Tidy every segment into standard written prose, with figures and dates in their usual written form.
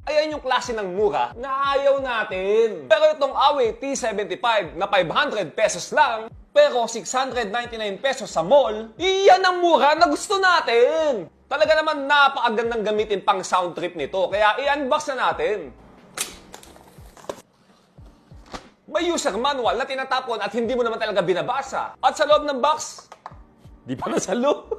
Ayan yung klase ng mura na ayaw natin. Pero itong Huawei T75 na 500 pesos lang, pero 699 pesos sa mall, iyan ang mura na gusto natin. Talaga naman napakagandang gamitin pang sound trip nito, kaya i-unbox na natin. May user manual na tinatapon at hindi mo naman talaga binabasa. At sa loob ng box, di pa nasalo.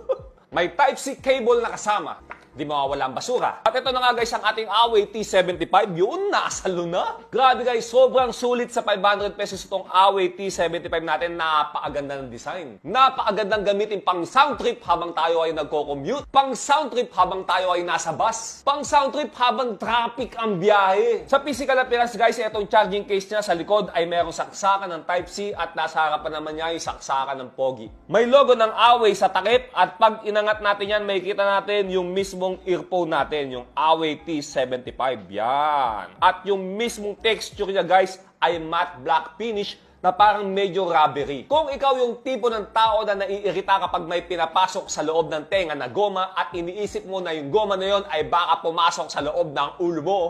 May Type-C cable na kasama. Di mawawala ang basura. At ito na nga guys ang ating Huawei T75. Yun, nasalo na. Grabe guys, sobrang sulit sa 500 pesos itong Huawei T75 natin. Napakaganda ng design. Napakagandang gamitin pang sound trip habang tayo ay nagko-commute. Pang sound trip habang tayo ay nasa bus. Pang sound trip habang traffic ang biyahe. Sa physical appearance guys, itong charging case niya sa likod ay merong saksakan ng Type-C at nasa harapan naman niya yung saksakan ng Pogi. May logo ng Huawei sa takip at pag inangat natin yan, makikita natin yung mismong earphone natin, yung Huawei T75. Yan. At yung mismong texture niya guys ay matte black finish na parang medyo rubbery. Kung ikaw yung tipo ng tao na naiirita kapag may pinapasok sa loob ng tenga na goma at iniisip mo na yung goma na yon ay baka pumasok sa loob ng ulo mo,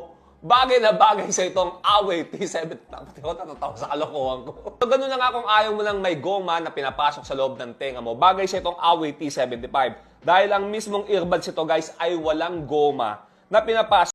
bagay na bagay sa itong Huawei T75. Natatawa sa kalokohan ko. So, ganun na nga kung ayaw mo lang may goma na pinapasok sa loob ng tenga mo, bagay sa itong Huawei T75. Dahil ang mismong earbuds ito guys ay walang goma na pinapasok